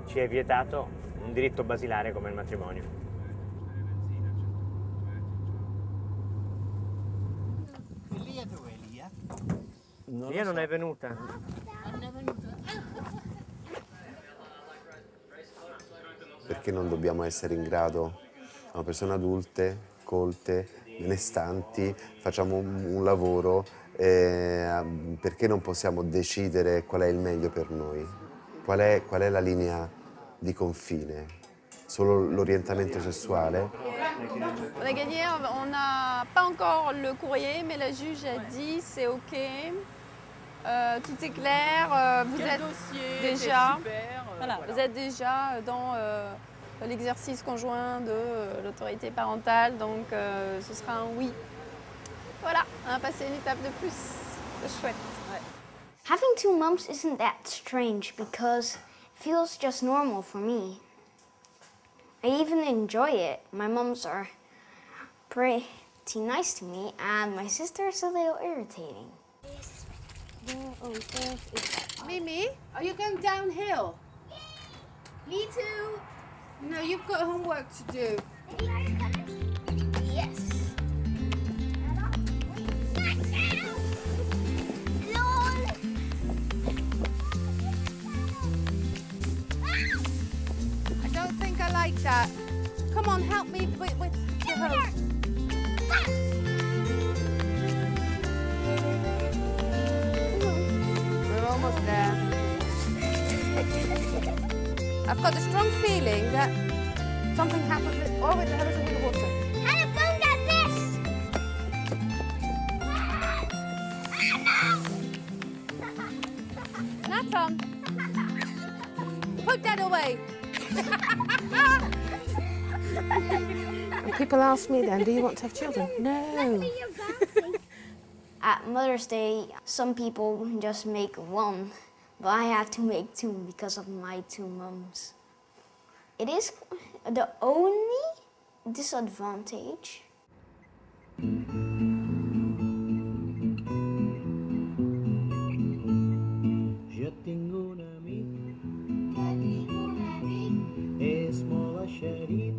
ci è vietato un diritto basilare come il matrimonio. Lia non è venuta. Perché non dobbiamo essere in grado, siamo persone adulte, colte, benestanti, facciamo un lavoro, perché non possiamo decidere qual è il meglio per noi? Qual è la linea di confine? Solo l'orientamento sessuale? On a gagné, on n'a pas encore le courrier, mais la juge a dit c'est ok, tout est clair, vous êtes déjà, voilà, vous êtes déjà dans l'exercice conjoint de l'autorité parentale, donc ce sera un oui. Voilà, on a passé une étape de plus, c'est chouette. Ouais. Having two mums isn't that strange because it feels just normal for me. I even enjoy it. My mums are pretty nice to me, and my sister is a little irritating. Mimi, are you going downhill? Me too. No, you've got homework to do. Yes. I don't think I like that. Come on, help me with the hose. We're almost there. I've got a strong feeling that something happened with the hose and with the water. Hannah, don't get this! Nathan, put that away. And people ask me then, do you want to have children? No. At Mother's Day, some people just make one, but I had to make two because of my two mums. It is the only disadvantage. Jo tinc un amic, és molt eixerit,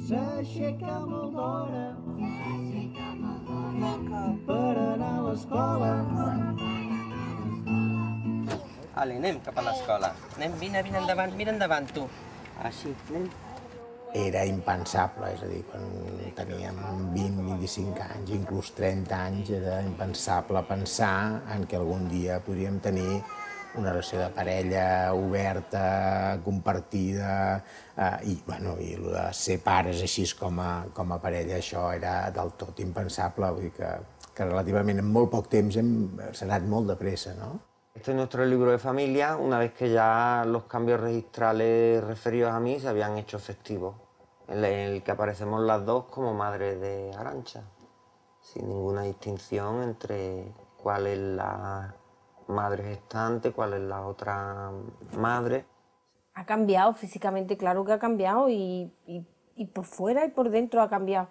s'aixeca molt d'hora per anar a l'escola. Ale, anem cap a l'escola. Anem, vine endavant, mira endavant, tu. Així, anem. Era impensable, és a dir, quan teníem 20, 25 anys, inclús 30 anys, era impensable pensar en que algun dia podríem tenir una relació de parella oberta, compartida, i el de ser pares així com a parella, això era del tot impensable, vull dir que relativament en molt poc temps s'ha anat molt de pressa, no? Este es nuestro libro de familia, una vez que ya los cambios registrales referidos a mí se habían hecho efectivos, en el que aparecemos las dos como madres de Arantxa, sin ninguna distinción entre cuál es la madre gestante, cuál es la otra madre. Ha cambiado físicamente, claro que ha cambiado, y por fuera y por dentro ha cambiado,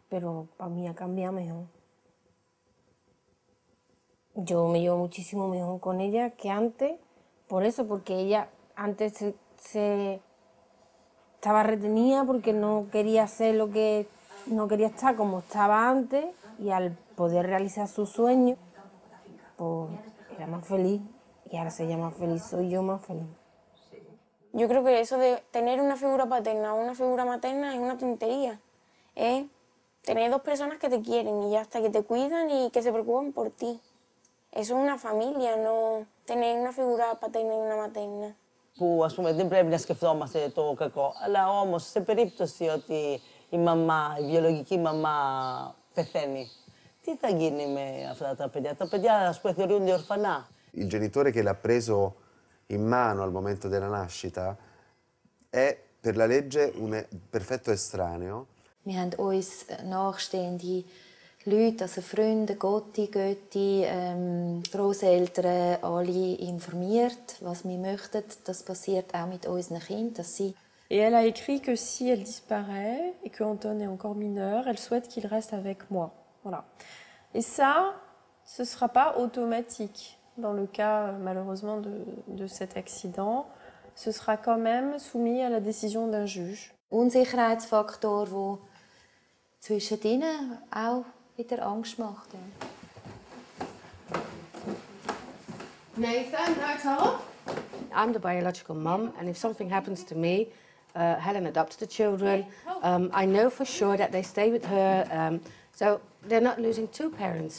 pero para mí ha cambiado mejor. Yo me llevo muchísimo mejor con ella que antes, por eso, porque ella antes se estaba retenida porque no quería hacer lo que no quería estar como estaba antes, y al poder realizar su sueño, pues era más feliz, y ahora se llama feliz, soy yo más feliz. Yo creo que eso de tener una figura paterna o una figura materna es una tontería. Es tener dos personas que te quieren y ya está, que te cuidan y que se preocupan por ti. Eso es una familia, no tener una figura paterna y una materna. Που, ας πούμε, δεν πρέπει να σκεφτόμαστε το κακό. Αλλά όμως, σε περίπτωση ότι η μαμά, η βιολογική μαμά πεθαίνει, τι θα γίνει με αυτά τα παιδιά? Τα παιδιά, ας πούμε, θεωρούνται ορφανά. Il genitore che l'ha preso in mano al momento della nascita è per la legge un perfetto estraneo. Wir haben uns nachstehende Leute, also Freunde, Götti, Grosseltern, alle informiert, was wir möchten. Das passiert auch mit unseren Kindern, dass sie... Et elle a écrit que si elle disparaît et que Anton est encore mineur, elle souhaite qu'il reste avec moi. Voilà. Et ça, ce ne sera pas automatique. Dans le cas, malheureusement, de cet accident, ce sera quand même soumis à la décision d'un juge. Unsicherheitsfaktor, der zwischen ihnen auch wieder Angst macht. Nathan, that's all. I'm the biological mum, and if something happens to me, Helen adopted the children. I know for sure that they stay with her, so they're not losing two parents.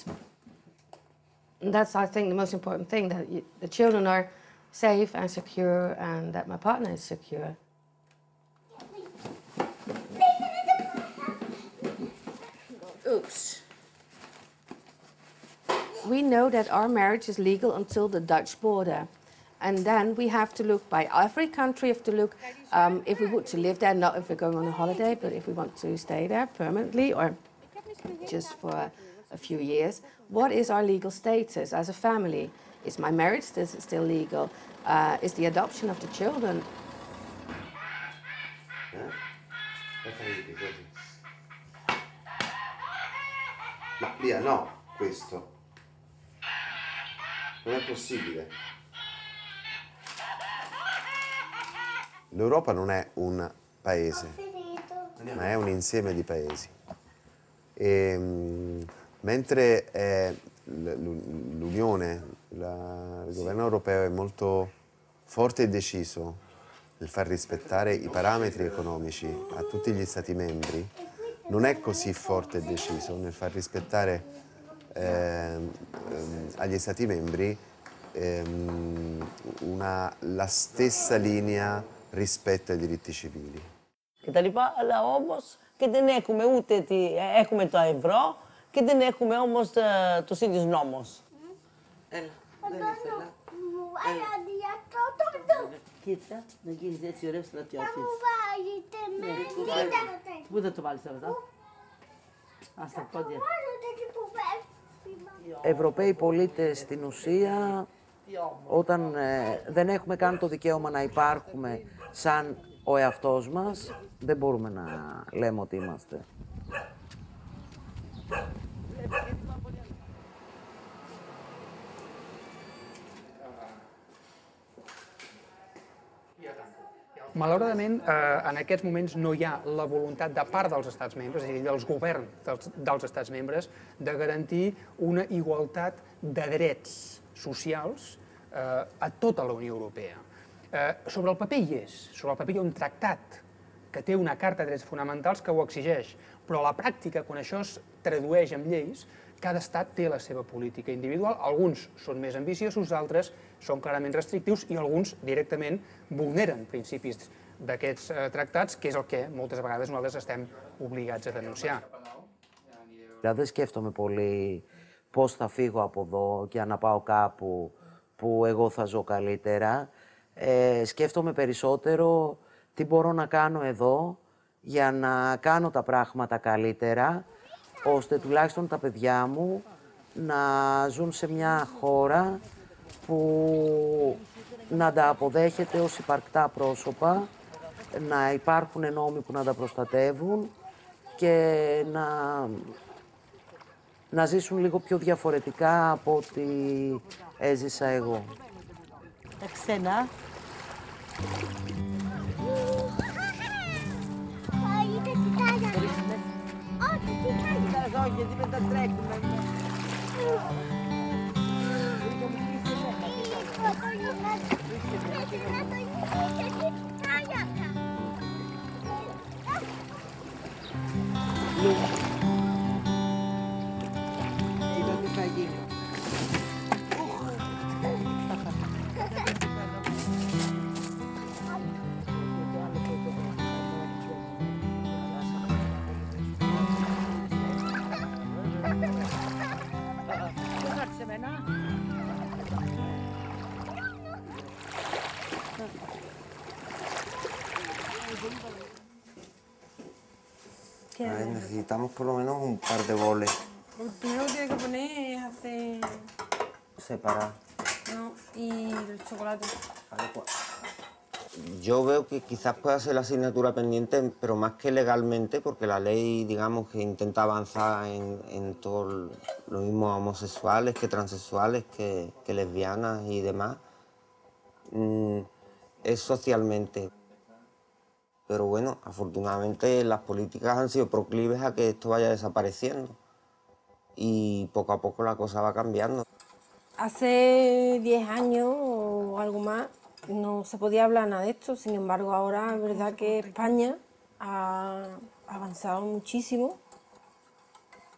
And that's, I think, the most important thing, that the children are safe and secure, and that my partner is secure. Oops. We know that our marriage is legal until the Dutch border. And then we have to look, by every country, have to look if we want to live there, not if we're going on a holiday, but if we want to stay there permanently or just for a few years. What is our legal status as a family? Is my marriage still legal? Is the adoption of the children? Ma via, no, questo. Non è possibile. L'Europa non è un paese, ma è un insieme di paesi. E, mentre l'Unione, il governo europeo è molto forte e deciso nel far rispettare i parametri economici a tutti gli Stati membri, non è così forte e deciso nel far rispettare agli Stati membri la stessa linea rispetto ai diritti civili. Και τα λοιπά, αλλά όμως και δεν έχουμε ούτε έχουμε το ευρώ και δεν έχουμε όμως τους ίδιους νόμους. Έλα, δεν ήθελα. Κοίτα, να γίνεις έτσι ωραίο στρατιώτης. Θα μου βάλετε με. Πού θα το βάλεις τώρα εδώ? Στα πόδια. Ευρωπαίοι πολίτες στην ουσία, όταν δεν έχουμε καν το δικαίωμα να υπάρχουμε σαν ο εαυτός μας, δεν μπορούμε να λέμε ότι είμαστε. Malauradament, en aquests moments no hi ha la voluntat de part dels estats membres, és a dir, dels governs dels estats membres, de garantir una igualtat de drets socials a tota la Unió Europea. Sobre el paper hi és, sobre el paper hi ha un tractat que té una carta de drets fonamentals que ho exigeix, però a la pràctica, quan això es tradueix en lleis, cada estat té la seva política individual. Alguns són més ambiciosos, altres són clarament restrictius i alguns directament vulneren principis d'aquests tractats, que és el que moltes vegades nosaltres estem obligats a denunciar. Δεν σκέφτομαι πολύ πώς θα φύγω από εδώ και να πάω κάπου που εγώ θα ζω καλύτερα. Σκέφτομαι περισσότερο τι μπορώ να κάνω εδώ για να κάνω τα πράγματα καλύτερα, ώστε τουλάχιστον τα παιδιά μου να ζουν σε μια χώρα που να τα αποδέχεται ως υπαρκτά πρόσωπα, να υπάρχουν νόμοι που να τα προστατεύουν και να ζήσουν λίγο πιο διαφορετικά από ό,τι έζησα εγώ. Τα ξένα. Όχι, γιατί δεν τα τρέχουμε. Είδα τι θα γίνει. Necesitamos por lo menos un par de boles Lo primero que tiene que poner es hacer... separados. No, y el chocolate. Yo veo que quizás pueda ser la asignatura pendiente, pero más que legalmente, porque la ley, digamos, que intenta avanzar en todo lo mismo homosexuales que transexuales, que lesbianas y demás, es socialmente. Pero bueno, afortunadamente las políticas han sido proclives a que esto vaya desapareciendo y poco a poco la cosa va cambiando. Hace 10 años o algo más no se podía hablar nada de esto. Sin embargo, ahora es verdad que España ha avanzado muchísimo.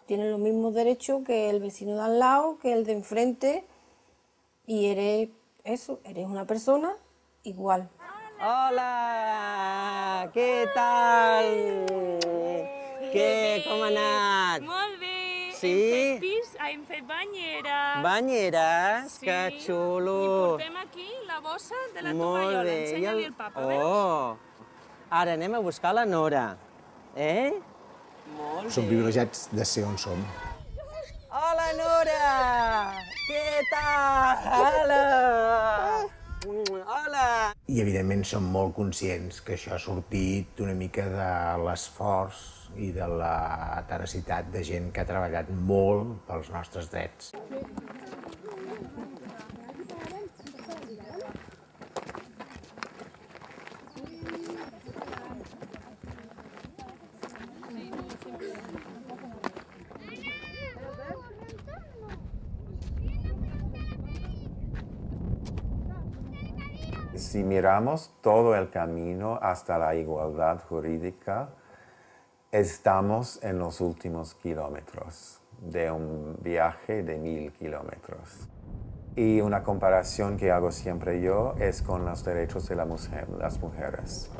Tiene los mismos derechos que el vecino de al lado, que el de enfrente, y eres eso, eres una persona igual. Hola, què tal? Com ha anat? Molt bé. Sí? Hem fet pis, hem fet banyeres. Banyeres? Sí. Que xulo. I portem aquí la bossa de la tovallola. Ensenya-li el papa, veus? Oh! Ara anem a buscar la Nora. Molt Som privilegiats de ser on som. Hola, Nora! Què tal? Hola! I, evidentment, som molt conscients que això ha sortit una mica de l'esforç i de la tenacitat de gent que ha treballat molt pels nostres drets. Si miramos todo el camino hasta la igualdad jurídica, estamos en los últimos kilómetros de un viaje de 1000 kilómetros. Y una comparación que hago siempre yo es con los derechos de las mujeres.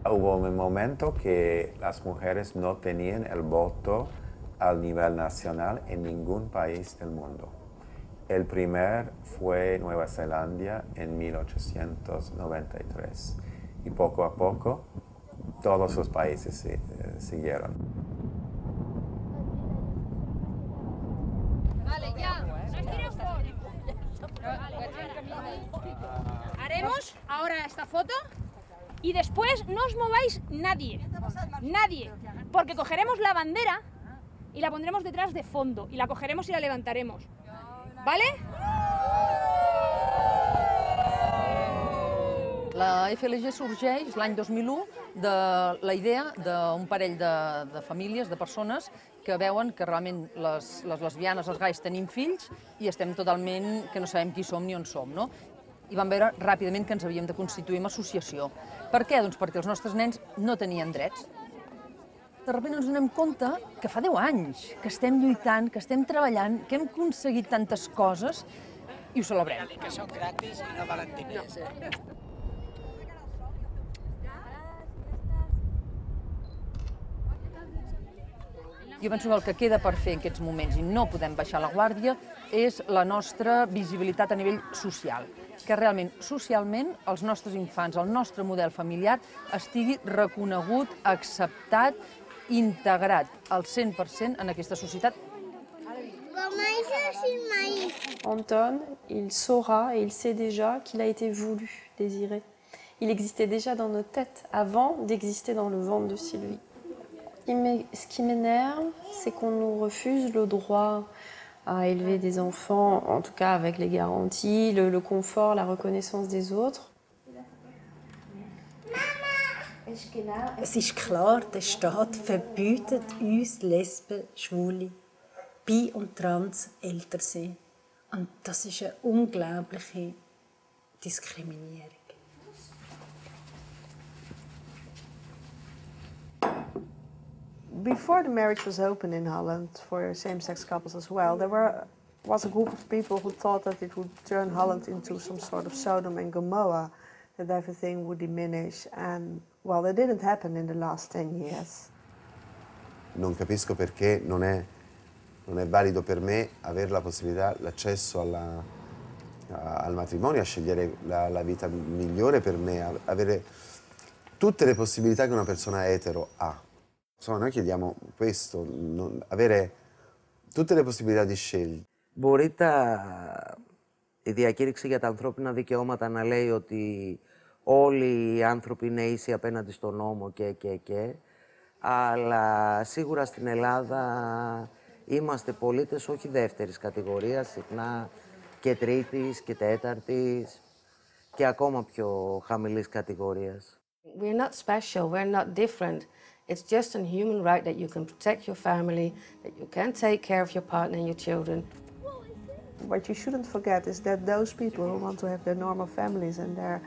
Hubo un momento que las mujeres no tenían el voto al nivel nacional en ningún país del mundo. El primer fue Nueva Zelanda en 1893 y poco a poco todos los países siguieron. Vale, ya. Haremos ahora esta foto y después no os mováis nadie. Nadie. Porque cogeremos la bandera y la pondremos detrás de fondo y la cogeremos y la levantaremos. ¿Vale? La FLG sorgeix l'any 2001 de la idea d'un parell de famílies, de persones, que veuen que realment les lesbianes, els gais, tenim fills i estem totalment que no sabem qui som ni on som, no? I vam veure ràpidament que ens havíem de constituir en associació. Per què? Doncs perquè els nostres nens no tenien drets. De sobte ens donem compte que fa 10 anys que estem lluitant, que estem treballant, que hem aconseguit tantes coses i ho celebrem. Que són gratis i no valen diners. Jo penso que el que queda per fer en aquests moments, i no podem baixar la guàrdia, és la nostra visibilitat a nivell social. Que realment, socialment, els nostres infants, el nostre model familiar, estigui reconegut, acceptat, integrat al 100% en aquesta societat. Anton, il saura et il sait déjà qu'il a été voulu, désiré. Il existait déjà dans nos têtes avant d'exister dans le ventre de Sylvie. Ce qui m'énerve, c'est qu'on nous refuse le droit à élever des enfants, en tout cas avec les garanties, le confort, la reconnaissance des autres. Es ist klar, der Staat verbietet uns Lesben, Schwule, Bi- und Trans älter sein. Und das ist eine unglaubliche Diskriminierung. Before the marriage was open in Holland for same-sex couples as well, there was a group of people who thought that it would turn Holland into some sort of Sodom and Gomorrah, that everything would diminish, and well, that didn't happen in the last 10 years. Non capisco perché non è valido per me avere la possibilità, l'accesso al matrimonio, a scegliere la vita migliore per me, avere tutte le possibilità che una persona etero ha. Insomma, noi chiediamo questo, avere tutte le possibilità di scegliere. Μπορείτε η διακήρυξη για τα ανθρώπινα δικαιώματα να λέει ότι όλοι οι άνθρωποι είναι ίσοι απέναντι στον νόμο και, αλλά σίγουρα στην Ελλάδα είμαστε πολίτες όχι δεύτερης κατηγορίας, συχνά και τρίτης και τέταρτης και ακόμα πιο χαμηλής κατηγορίας. We're not special, we're not different. It's just a human right that you can protect your family, that you can take care of your partner and your children. what you shouldn't forget is that those people who want to have their normal families and their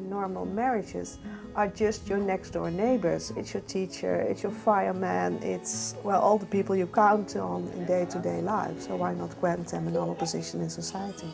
normal marriages are just your next door neighbors. It's your teacher, it's your fireman, it's, well, all the people you count on in day-to-day life. So why not grant them a normal position in society?